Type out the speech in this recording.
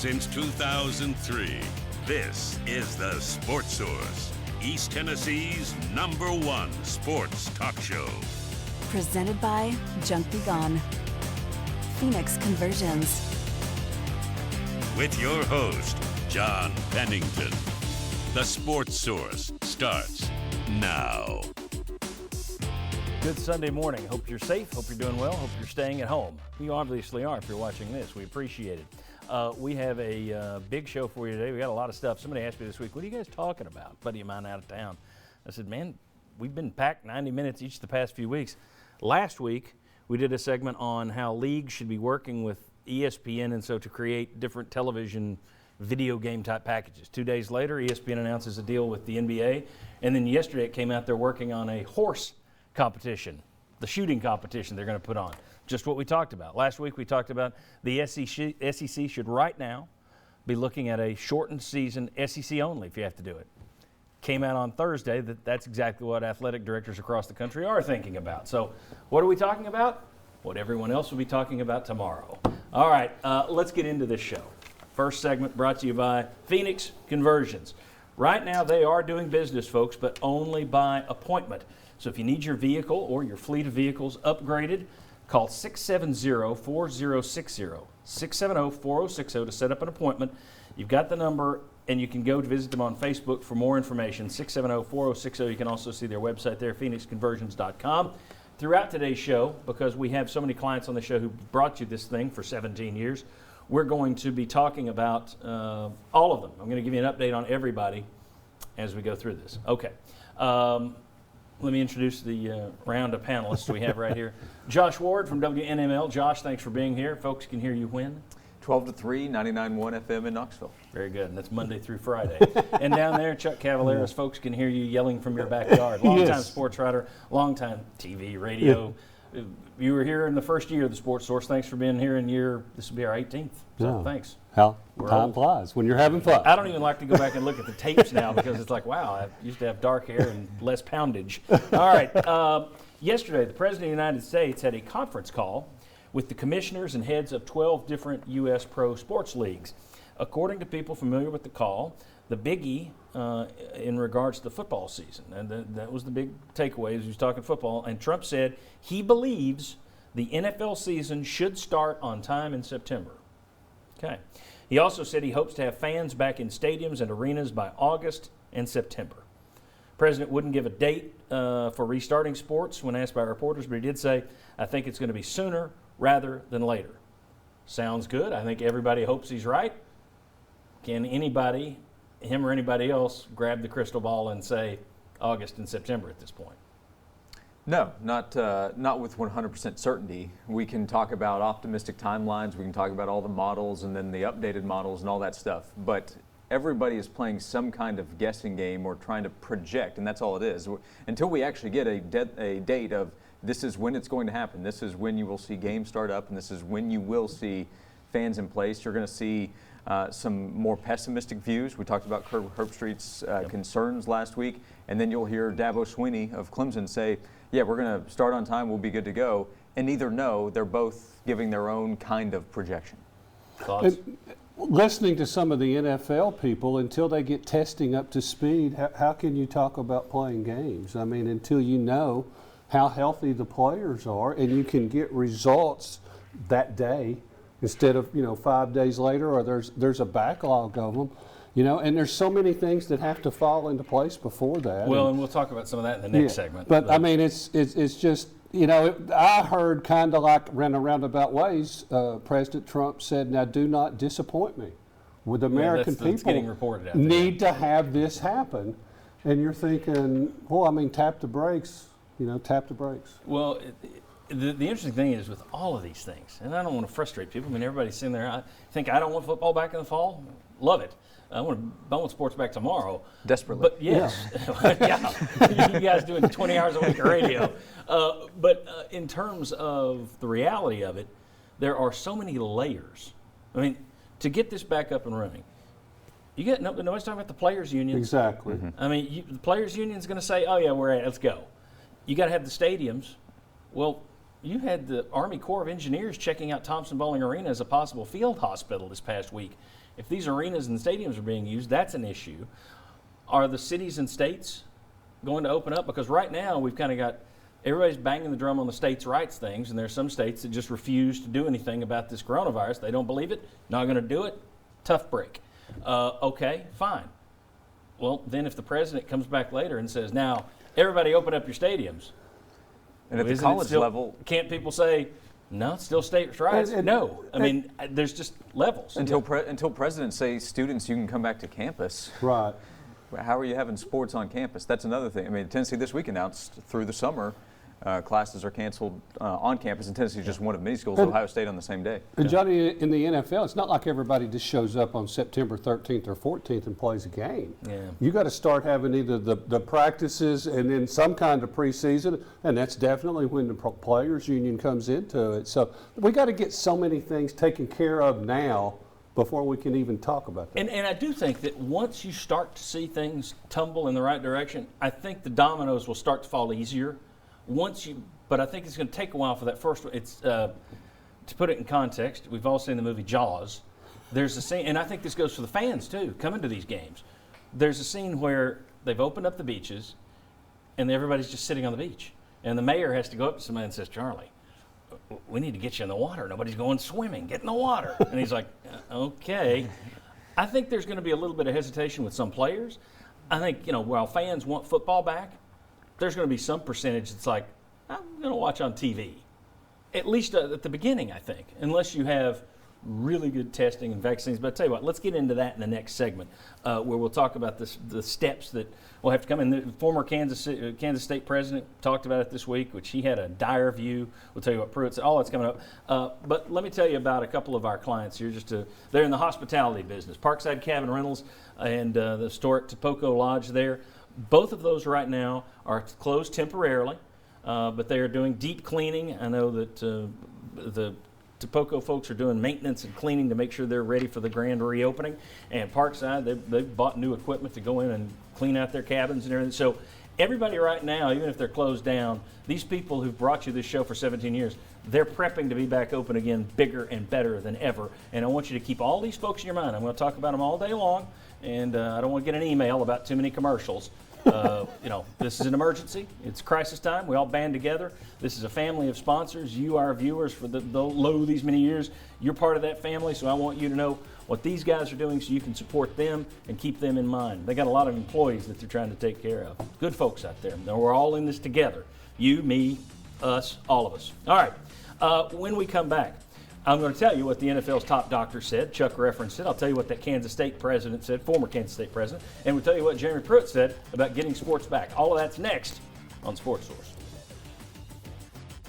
Since 2003, this is the Sports Source, East Tennessee's #1 sports talk show. Presented by Junk Be Gone. Phoenix Conversions. With your host, John Pennington. The Sports Source starts now. Good Sunday morning. Hope you're safe. Hope you're doing well. Hope you're staying at home. You obviously are if you're watching this. We appreciate it. We have a big show for you today. We got a lot of stuff. Somebody asked me this week, what are you guys talking about? A buddy of mine out of town. I said, man, we've been packed 90 minutes each the past few weeks. Last week, we did a segment on how leagues should be working with ESPN and so to create different television video game type packages. 2 days later, ESPN announces a deal with the NBA. And then yesterday it came out they're working on a horse competition, the shooting competition they're going to put on. Just what we talked about. Last week we talked about the SEC should right now be looking at a shortened season, SEC only if you have to do it. Came out on Thursday that's exactly what athletic directors across the country are thinking about. So what are we talking about? What everyone else will be talking about tomorrow. All right, let's get into this show. First segment brought to you by Phoenix Conversions. Right now they are doing business, folks, but only by appointment. So if you need your vehicle or your fleet of vehicles upgraded, call 670-4060, 670-4060 to set up an appointment. You've got the number, and you can go to visit them on Facebook for more information, 670-4060. You can also see their website there, phoenixconversions.com. Throughout today's show, because we have so many clients on the show who brought you this thing for 17 years, we're going to be talking about all of them. I'm going to give you an update on everybody as we go through this. Okay. Let me introduce the round of panelists we have right here. Josh Ward from WNML. Josh, thanks for being here. Folks can hear you when? 12 to 3, 99.1 FM in Knoxville. Very good, and that's Monday through Friday. And down there, Chuck Cavaleras, folks can hear you yelling from your backyard. Longtime sports writer, longtime TV, radio. You were here in the first year of the Sports Source. Thanks for being here in this will be our 18th. So thanks. How time flies when you're having fun. I don't even like to go back and look at the tapes now because it's like, wow, I used to have dark hair and less poundage. All right. Yesterday, the President of the United States had a conference call with the commissioners and heads of 12 different U.S. pro sports leagues. According to people familiar with the call, the biggie in regards to the football season, and that was the big takeaway as he was talking football, and Trump said he believes the NFL season should start on time in September. Okay. He also said he hopes to have fans back in stadiums and arenas by August and September. The president wouldn't give a date for restarting sports when asked by reporters, but he did say, I think it's going to be sooner rather than later. Sounds good. I think everybody hopes he's right. Can anybody, him or anybody else, grab the crystal ball and say August and September at this point? No, not with 100% certainty. We can talk about optimistic timelines. We can talk about all the models and then the updated models and all that stuff. But everybody is playing some kind of guessing game or trying to project, and that's all it is. Until we actually get a date of this is when it's going to happen, this is when you will see games start up, and this is when you will see fans in place, you're going to see some more pessimistic views. We talked about Kirk Herbstreit's concerns last week, and then you'll hear Dabo Swinney of Clemson say, yeah, we're going to start on time, we'll be good to go. And neither know, they're both giving their own kind of projection. Thoughts? Listening to some of the NFL people, until they get testing up to speed, how can you talk about playing games? I mean, until you know how healthy the players are and you can get results that day instead of 5 days later, or there's a backlog of them. And there's so many things that have to fall into place before that. Well, and we'll talk about some of that in the next segment. But I mean, it's just, I heard kind of like in a roundabout ways, President Trump said, now do not disappoint me. With American that's getting reported out there. Need to have this happen. And you're thinking, well, I mean, tap the brakes, tap the brakes. Well, the interesting thing is with all of these things, and I don't want to frustrate people. I mean, everybody's sitting there, I think I don't want football back in the fall. Love it. I want sports back tomorrow. Desperately. But yes, you guys doing 20 hours a week of radio. But in terms of the reality of it, there are so many layers. I mean, to get this back up and running, nobody's talking about the players' union. Exactly. Mm-hmm. I mean, the players' union is going to say, oh, yeah, let's go. You got to have the stadiums. Well, You had the Army Corps of Engineers checking out Thompson Bowling Arena as a possible field hospital this past week. If these arenas and stadiums are being used, that's an issue. Are the cities and states going to open up? Because right now we've kind of got everybody's banging the drum on the states' rights things, and there's some states that just refuse to do anything about this coronavirus. They don't believe it, not going to do it. Tough break. Okay, fine. Well, then if the president comes back later and says, now, everybody open up your stadiums. And at the Isn't it college still- level, Can't people say, no, it's still states' rights? No. I mean, there's just levels. until presidents say, students, you can come back to campus. Right. How are you having sports on campus? That's another thing. I mean, Tennessee this week announced through the summer, classes are canceled on campus, and Tennessee is just one of many schools. Ohio State on the same day. And Johnny, in the NFL, it's not like everybody just shows up on September 13th or 14th and plays a game. Yeah. You got to start having either the practices and then some kind of preseason, and that's definitely when the players union comes into it. So we got to get so many things taken care of now before we can even talk about that. And I do think that once you start to see things tumble in the right direction, I think the dominoes will start to fall easier. But I think it's going to take a while for that first one. It's to put it in context. We've all seen the movie Jaws. There's a scene, and I think this goes for the fans too, coming to these games. There's a scene where they've opened up the beaches, and everybody's just sitting on the beach, and the mayor has to go up to somebody and says, "Charlie, we need to get you in the water. Nobody's going swimming. Get in the water." And he's like, "Okay." I think there's going to be a little bit of hesitation with some players. I think, while fans want football back, there's going to be some percentage that's like, I'm going to watch on TV. At least at the beginning, I think, unless you have really good testing and vaccines. But I tell you what, let's get into that in the next segment, where we'll talk about the steps that will have to come in. The former Kansas State president talked about it this week, which he had a dire view. We'll tell you what Pruitt said. All that's coming up. But let me tell you about a couple of our clients here. They're in the hospitality business. Parkside Cabin Rentals and the historic Topoco Lodge there. Both of those right now are closed temporarily, but they are doing deep cleaning. I know that the Topoco folks are doing maintenance and cleaning to make sure they're ready for the grand reopening. And Parkside, they've bought new equipment to go in and clean out their cabins and everything. So everybody right now, even if they're closed down, these people who've brought you this show for 17 years, they're prepping to be back open again, bigger and better than ever. And I want you to keep all these folks in your mind. I'm going to talk about them all day long, and I don't want to get an email about too many commercials. This is an emergency. It's crisis time. We all band together. This is a family of sponsors. You, our viewers, for the low these many years, you're part of that family, so I want you to know what these guys are doing so you can support them and keep them in mind. They got a lot of employees that they're trying to take care of. Good folks out there. Now, we're all in this together. You, me, us, all of us. All right. When we come back, I'm going to tell you what the NFL's top doctor said. Chuck referenced it. I'll tell you what that Kansas State president said, former Kansas State president. And we'll tell you what Jeremy Pruitt said about getting sports back. All of that's next on Sports Source.